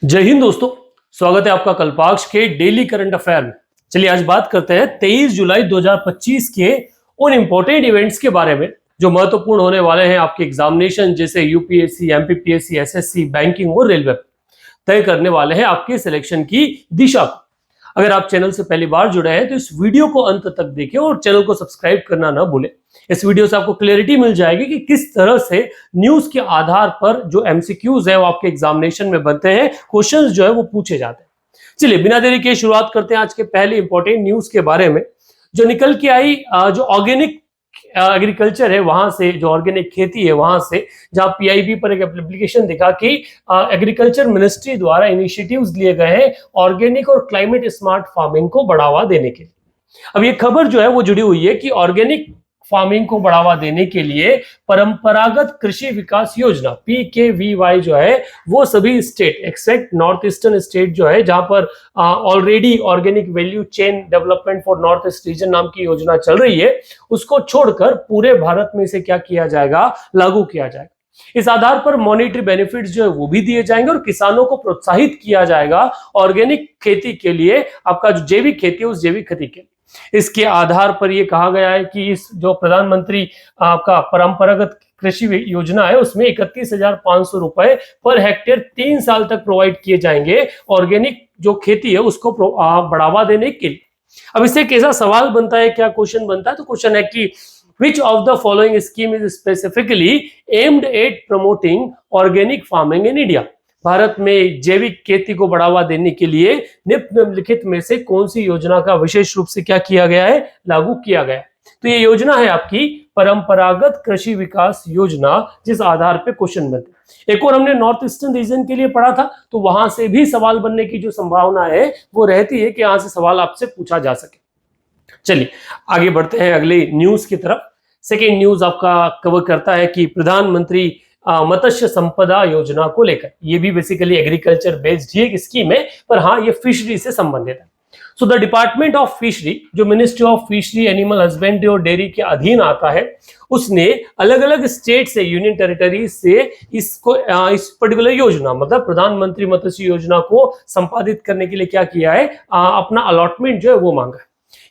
जय हिंद दोस्तों, स्वागत है आपका कल्पाक्ष के डेली करंट अफेयर में। चलिए आज बात करते हैं 23 जुलाई 2025 के उन इंपॉर्टेंट इवेंट्स के बारे में जो महत्वपूर्ण होने वाले हैं आपके एग्जामिनेशन जैसे यूपीएससी, एमपीपीएससी, एसएससी, बैंकिंग और रेलवे तय करने वाले हैं आपके सिलेक्शन की दिशा को। अगर आप चैनल से पहली बार जुड़े हैं तो इस वीडियो को अंत तक देखें और चैनल को सब्सक्राइब करना ना भूलें। इस वीडियो से आपको क्लैरिटी मिल जाएगी कि किस तरह से न्यूज के आधार पर जो एमसीक्यूज है वो आपके एग्जामिनेशन में बनते हैं, क्वेश्चंस जो है वो पूछे जाते हैं। चलिए बिना देरी के शुरुआत करते हैं आज के पहले इंपॉर्टेंट न्यूज के बारे में जो निकल के आई जो ऑर्गेनिक एग्रीकल्चर है वहां से, जो ऑर्गेनिक खेती है वहां से, जहां पीआईबी पर एक एप्लीकेशन दिखा कि एग्रीकल्चर मिनिस्ट्री द्वारा इनिशिएटिव्स लिए गए हैं ऑर्गेनिक और क्लाइमेट स्मार्ट फार्मिंग को बढ़ावा देने के लिए। अब ये खबर जो है वो जुड़ी हुई है कि ऑर्गेनिक फार्मिंग को बढ़ावा देने के लिए परंपरागत कृषि विकास योजना PKVY जो है वो सभी state except North Eastern state जो है जहां पर already organic value chain development for North East region नाम की योजना चल रही है, उसको छोड़कर पूरे भारत में इसे क्या किया जाएगा, लागू किया जाएगा। इस आधार पर मॉनेटरी बेनिफिट्स जो है वो भी दिए जाएंगे और किसानों को प्रोत्साहित किया जाएगा ऑर्गेनिक खेती के लिए, आपका जो जैविक खेती है उस जैविक खेती के लिए। इसके आधार पर यह कहा गया है कि इस जो प्रधानमंत्री आपका परंपरागत कृषि योजना है उसमें 31,500 रुपए पर हेक्टेयर 3 साल तक प्रोवाइड किए जाएंगे ऑर्गेनिक जो खेती है उसको बढ़ावा देने के लिए। अब इससे एक ऐसा सवाल बनता है, क्या क्वेश्चन बनता है, तो क्वेश्चन है कि Which of the following scheme is specifically aimed at promoting organic farming in India? Bharat में जैविक खेती को बढ़ावा देने के लिए निम्नलिखित में से कौन सी योजना का विशेष रूप से क्या किया गया है, लागू किया गया है। तो ये योजना है आपकी परंपरागत कृषि विकास योजना, जिस आधार पे क्वेश्चन बनते हैं। एक और हमने नॉर्थ ईस्टर्न रीजन के लिए पढ़ा था, तो वहां से भी सवाल बनने की जो संभावना है वो रहती है कि यहां से सवाल आपसे पूछा जा सके। चलिए आगे बढ़ते हैं अगले न्यूज की तरफ। सेकेंड न्यूज आपका कवर करता है कि प्रधानमंत्री मत्स्य संपदा योजना को लेकर, ये भी बेसिकली एग्रीकल्चर बेस्ड ही एक स्कीम है, पर हाँ ये फिशरी से संबंधित है। So the department of fishery जो ministry of fishery, animal husbandry और डेयरी के अधीन आता है, उसने अलग अलग स्टेट से, यूनियन टेरिटरी से इसको इस पर्टिकुलर योजना मतलब प्रधानमंत्री मत्स्य योजना को संपादित करने के लिए क्या किया है, अपना अलॉटमेंट जो है वो मांगा है।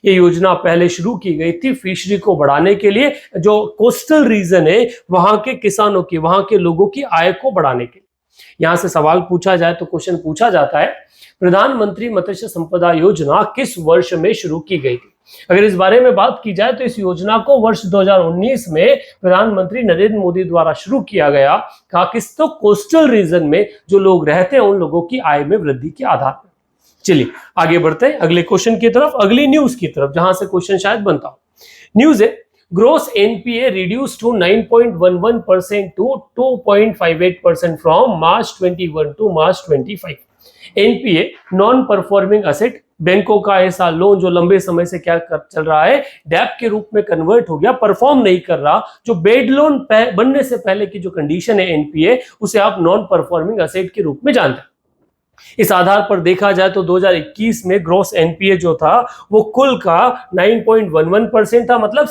ये योजना पहले शुरू की गई थी फिशरी को बढ़ाने के लिए, जो कोस्टल रीजन है वहां के किसानों की, वहां के लोगों की आय को बढ़ाने के लिए। यहां से सवाल पूछा जाए तो क्वेश्चन पूछा जाता है प्रधानमंत्री मत्स्य संपदा योजना किस वर्ष में शुरू की गई थी। अगर इस बारे में बात की जाए तो इस योजना को वर्ष 2019 में प्रधानमंत्री नरेंद्र मोदी द्वारा शुरू किया गया। कहा किस, तो कोस्टल रीजन में जो लोग रहते हैं उन लोगों की आय में वृद्धि के आधार पर। चलिए आगे बढ़ते हैं अगले क्वेश्चन की तरफ, अगली न्यूज की तरफ, जहां से क्वेश्चन शायद बनता हो। न्यूज है gross NPA reduce to 9.11% to 2.58% from March 21 to March 25। NPA non performing asset, बैंकों का ऐसा लोन जो लंबे समय से क्या चल रहा है, डेब्ट के रूप में कन्वर्ट हो गया, परफॉर्म नहीं कर रहा। जो बेड लोन बनने से पहले की जो कंडीशन है एनपीए, उसे आप नॉन परफॉर्मिंग असेट के रूप में जानते हैं। इस आधार पर देखा जाए तो 2021 में ग्रॉस एनपीए जो था वो कुल का 9.11% था, मतलब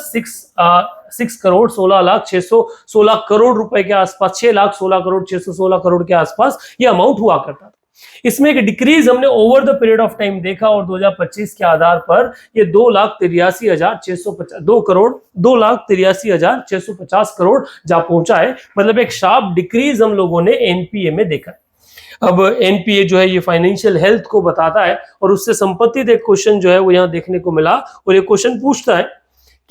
6 करोड़ 16 लाख 616 करोड़ रुपए के आसपास, 6 लाख 16 करोड़ 616 करोड़ के आसपास ये अमाउंट हुआ करता था। इसमें एक डिक्रीज हमने over the period of time देखा और 2025 के आधार पर ये 2,83,650 करोड़ जा पहुंचा है, मतलब एक शार्प डिक्रीज हम लोगों ने एनपीए में देखा है। अब एनपीए जो है ये फाइनेंशियल हेल्थ को बताता है और उससे संबंधित एक क्वेश्चन जो है वो यहाँ देखने को मिला और ये क्वेश्चन पूछता है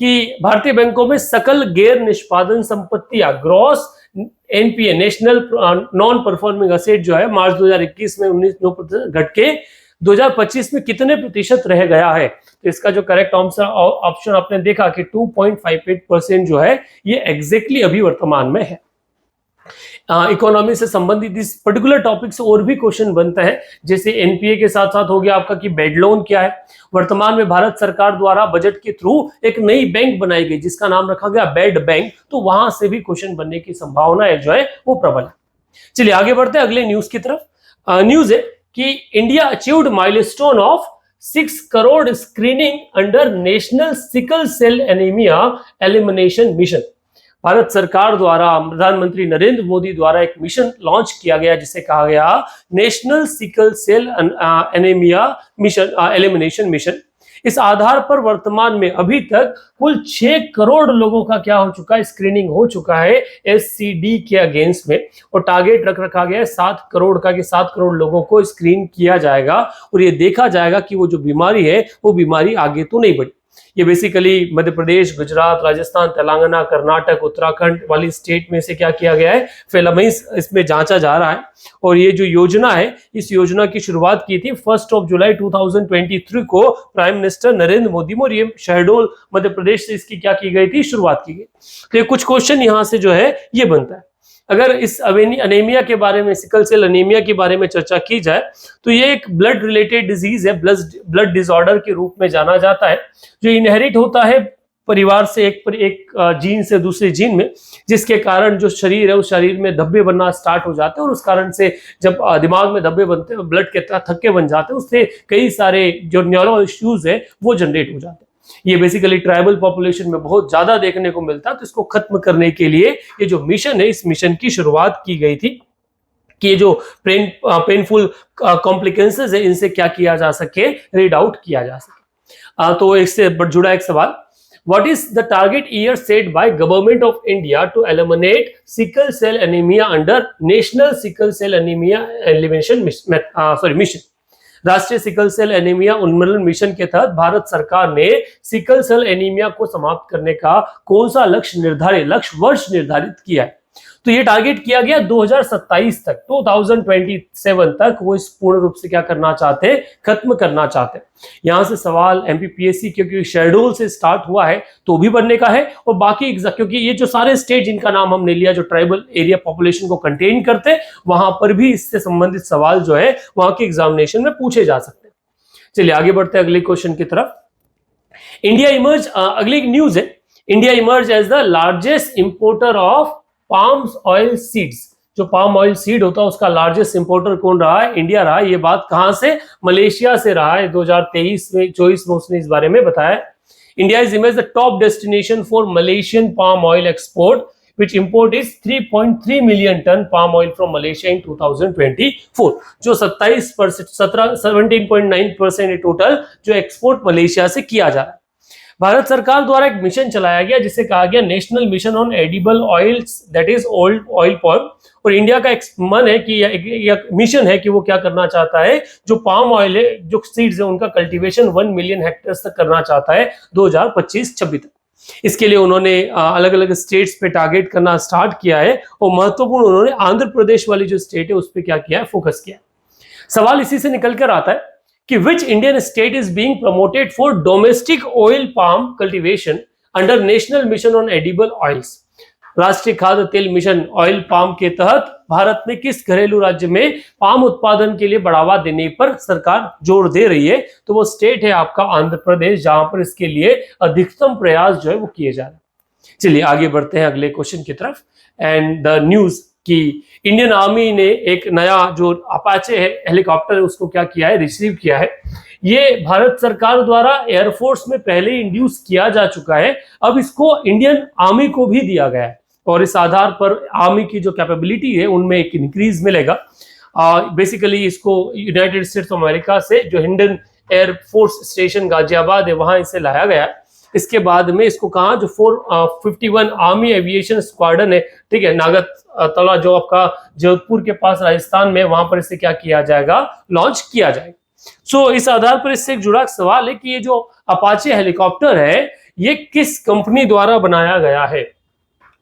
कि भारतीय बैंकों में सकल गैर निष्पादन संपत्तियां, gross NPA national non performing asset जो है मार्च 2021 में 19% घट के 2025 में कितने प्रतिशत रह गया है। तो इसका जो करेक्ट ऑप्शन आपने देखा कि 2.58% जो है ये एग्जैक्टली अभी वर्तमान में है। इकोनॉमी से संबंधित इस पर्टिकुलर टॉपिक से और भी क्वेश्चन बनता है, जैसे एनपीए के साथ साथ हो गया आपका कि बेड लोन क्या है। वर्तमान में भारत सरकार द्वारा बजट के थ्रू एक नई बैंक बनाई गई जिसका नाम रखा गया बेड बैंक, तो वहां से भी क्वेश्चन बनने की संभावना जो है वो प्रबल है। चलिए आगे बढ़ते हैं अगले न्यूज की तरफ। न्यूज है कि India achieved milestone of 6 crore screening under national sickle cell anaemia elimination mission. Bharat सरकार द्वारा प्रधानमंत्री नरेंद्र मोदी द्वारा एक मिशन लॉन्च किया गया जिसे कहा गया national sickle cell anaemia mission elimination mission. इस आधार पर वर्तमान में अभी तक कुल 6 करोड़ लोगों का क्या हो चुका है, स्क्रीनिंग हो चुका है एससीडी के अगेंस्ट में, और टारगेट रखा गया है 7 करोड़ का कि 7 करोड़ लोगों को स्क्रीन किया जाएगा और ये देखा जाएगा कि वो जो बीमारी है वो बीमारी आगे तो नहीं बढ़ी। ये बेसिकली मध्य प्रदेश, गुजरात, राजस्थान, तेलंगाना, कर्नाटक, उत्तराखंड वाली स्टेट में से क्या किया गया है, फिलहाल इसमें जांचा जा रहा है। और ये जो योजना है, इस योजना की शुरुआत की थी 1 जुलाई 2023 को प्राइम मिनिस्टर नरेंद्र मोदी और ये शहडोल मध्य प्रदेश से इसकी क्या की गई थी, शुरुआत की गई। तो ये कुछ क्वेश्चन यहाँ से जो है ये बनता है। अगर इस अनीमिया के बारे में, सिकल सेल अनीमिया के बारे में चर्चा की जाए तो ये एक ब्लड रिलेटेड डिजीज है, ब्लड डिसऑर्डर के रूप में जाना जाता है, जो इनहेरिट होता है परिवार से एक जीन से दूसरे जीन में, जिसके कारण जो शरीर है उस शरीर में धब्बे बनना स्टार्ट हो जाते हैं और उस कारण से जब दिमाग में धब्बे बनते हैं, ब्लड के थक्के बन जाते हैं, उससे कई सारे जो न्यूरो इश्यूज है वो जनरेट हो जाते हैं। ये बेसिकली ट्राइबल पॉपुलेशन में बहुत ज्यादा देखने को मिलता है। तो इसको खत्म करने के लिए ये जो मिशन है, इस मिशन की शुरुआत की गई थी कि ये जो पेनफुल कॉम्प्लिकेशंस है इनसे क्या किया जा सके, रीड आउट किया जा सके। तो इससे जुड़ा एक सवाल, What is the target year set by Government of India to eliminate sickle cell anemia under National Sickle Cell Anemia Elimination Mission? राष्ट्रीय सिकल सेल एनीमिया उन्मूलन मिशन के तहत भारत सरकार ने सिकल सेल एनीमिया को समाप्त करने का कौन सा लक्ष्य वर्ष निर्धारित किया है? तो ये टारगेट किया गया 2027 तक, 2027 तक वो इस पूर्ण रूप से क्या करना चाहते हैं, खत्म करना चाहते हैं। यहां से सवाल एमपीपीएससी, क्योंकि शेड्यूल से स्टार्ट हुआ है तो भी बनने का है, और बाकी क्योंकि ये जो सारे स्टेट जिनका नाम हमने लिया जो ट्राइबल एरिया पॉपुलेशन को कंटेन करते हैं, वहां पर भी इससे संबंधित सवाल जो है वहां के एग्जामिनेशन में पूछे जा सकते हैं। चलिए आगे बढ़ते हैं अगले क्वेश्चन की तरफ। इंडिया इमर्ज, अगली न्यूज है, India emerge as the largest importer of palm oil seeds. जो पाम ऑयल सीड होता है उसका लार्जेस्ट इंपोर्टर कौन रहा है, इंडिया रहा है। ये बात कहां से, मलेशिया से रहा है। 2023 में उसने इस बारे में बताया। India is image the top destination for Malaysian palm oil export which import is 3.3 million ton palm oil from Malaysia in 2024, जो 17.9% टोटल जो एक्सपोर्ट मलेशिया से किया जा रहा है। भारत सरकार द्वारा एक मिशन चलाया गया जिसे कहा गया national mission on edible oils, that is old oil पॉम। और इंडिया का एक मन है कि यह मिशन है कि वो क्या करना चाहता है, जो पाम ऑयल है, जो सीड्स है, उनका कल्टीवेशन 1 मिलियन हेक्टेयर तक करना चाहता है 2025-26 तक। इसके लिए उन्होंने अलग अलग स्टेट्स पे टारगेट करना स्टार्ट किया है, और महत्वपूर्ण उन्होंने आंध्र प्रदेश वाली जो स्टेट है उस पर क्या किया है, फोकस किया। सवाल इसी से निकल कर आता है कि विच Indian state is being promoted for domestic oil palm cultivation under national mission on edible oils. राष्ट्रीय खाद्य तेल मिशन ऑयल पाम के तहत भारत में किस घरेलू राज्य में पाम उत्पादन के लिए बढ़ावा देने पर सरकार जोर दे रही है? तो वो स्टेट है आपका आंध्र प्रदेश, जहां पर इसके लिए अधिकतम प्रयास जो है वो किए जा रहे हैं। चलिए आगे बढ़ते हैं अगले क्वेश्चन की तरफ। एंड द न्यूज कि इंडियन आर्मी ने एक नया जो अपाचे हेलीकॉप्टर है उसको क्या किया है, रिसीव किया है। ये भारत सरकार द्वारा एयरफोर्स में पहले इंड्यूस किया जा चुका है, अब इसको इंडियन आर्मी को भी दिया गया है, और इस आधार पर आर्मी की जो कैपेबिलिटी है उनमें एक इंक्रीज मिलेगा। बेसिकली इसको यूनाइटेड स्टेट्स ऑफ अमेरिका से जो हिंडन एयरफोर्स स्टेशन गाजियाबाद है वहां इसे लाया गया। इसके बाद में इसको कहा जो 451 आर्मी एविएशन स्क्वाड्रन है, ठीक है, नागत तला जो आपका जोधपुर के पास राजस्थान में, वहां पर इसे क्या किया जाएगा, लॉन्च किया जाएगा। सो इस आधार पर इससे एक जुड़ा सवाल है कि ये जो अपाचे हेलीकॉप्टर है ये किस कंपनी द्वारा बनाया गया है?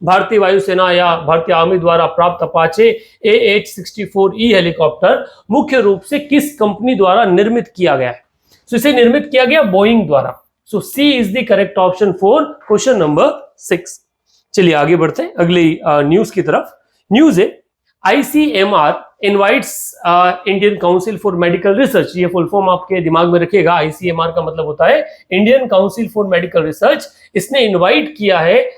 भारतीय वायुसेना या भारतीय आर्मी द्वारा प्राप्त अपाचे AH-64E हेलीकॉप्टर मुख्य रूप से किस कंपनी द्वारा निर्मित किया गया है? तो इसे निर्मित किया गया बोइंग द्वारा। So C is the correct option for question number 6। चलिए आगे बढ़ते हैं अगली न्यूज की तरफ। न्यूज है ICMR invites Indian council for medical research. ये फुल फॉर्म आपके दिमाग में रखिएगा। ICMR का मतलब होता है Indian council for medical research. इसने इनवाइट किया है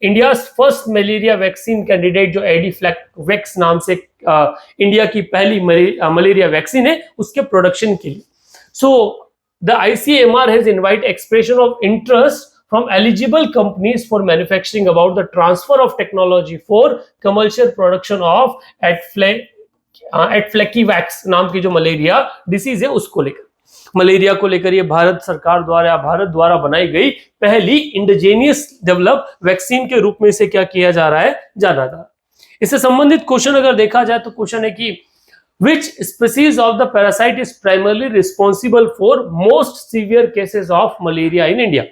India first malaria vaccine candidate जो एडीफ्लैक्स नाम से इंडिया की पहली मलेरिया वैक्सीन है उसके प्रोडक्शन के लिए। So the ICMR has invited expression of interest from eligible companies for manufacturing about the transfer of technology for commercial production of एटफ्लेक्सिवैक्स नाम की जो मलेरिया डिसीज है उसको लेकर, मलेरिया को लेकर ये भारत सरकार द्वारा बनाई गई पहली इंडिजीनियस डेवलप वैक्सीन के रूप में इसे क्या किया जा रहा है, जाना जा रहा है। इससे संबंधित क्वेश्चन अगर देखा जाए तो क्वेश्चन है कि which species of the parasite is primarily responsible for most severe cases of malaria in India?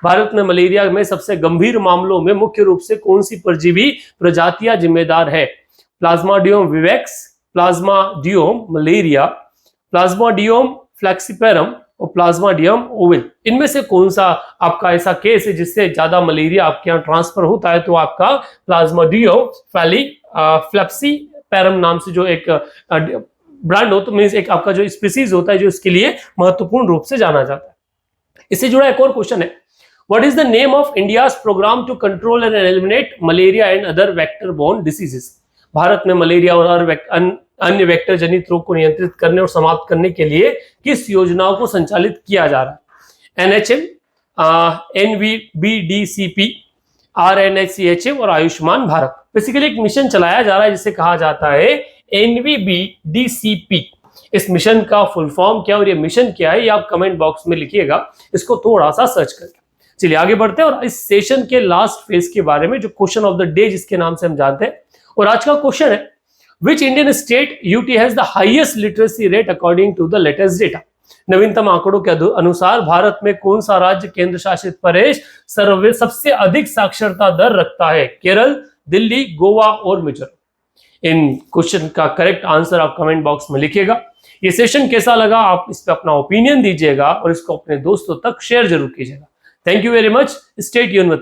Bharat में मलेरिया में सबसे गंभीर मामलों में मुख्य रूप से कौन सी परजीवी प्रजातियां जिम्मेदार है? प्लाज्माडियम विवेक्स, प्लाज्माडियम मलेरिया, प्लाज्माडियम फ्लैक्सीपेरम और प्लाज्माडियम ओविल। इनमें से कौन सा आपका ऐसा केस है जिससे ज्यादा मलेरिया आपके यहाँ ट्रांसफर होता है? तो आपका प्लाज्माडियम फ्लैप्सी पैरम नाम से जो एक ब्रांड हो, तो मींस एक आपका जो स्पीसीज होता है जो इसके लिए महत्वपूर्ण रूप से जाना जाता है। इससे जुड़ा एक और क्वेश्चन है, what is the name of India's programme to control and eliminate malaria and other vector borne diseases? Bharat में मलेरिया और अन्य वेक्टर जनित रोग को नियंत्रित करने और समाप्त करने के लिए किस योजनाओं को संचालित किया जा रहा है? NHM, NVBDCP, RNHCHM और आयुष्मान भारत। बेसिकली एक मिशन चलाया जा रहा है जिसे कहा जाता है NVBDCP। इस मिशन का फुल फॉर्म क्या और ये मिशन क्या है, ये आप कमेंट बॉक्स में लिखिएगा, इसको थोड़ा सा सर्च करके। चलिए आगे बढ़ते हैं और इस सेशन के लास्ट फेज के बारे में, जो क्वेश्चन ऑफ द डे जिसके नाम से हम जानते हैं। और आज का क्वेश्चन है, which Indian state UT has the highest literacy rate according to the latest data? नवीनतम आंकड़ों के अनुसार भारत में कौन सा राज्य केंद्र शासित प्रदेश सबसे अधिक साक्षरता दर रखता है? केरल, दिल्ली, गोवा और मिजोरम। इन क्वेश्चन का करेक्ट आंसर आप कमेंट बॉक्स में लिखिएगा। ये सेशन कैसा लगा, आप इस पे अपना ओपिनियन दीजिएगा और इसको अपने दोस्तों तक शेयर जरूर कीजिएगा। Thank you very much. Stay tuned with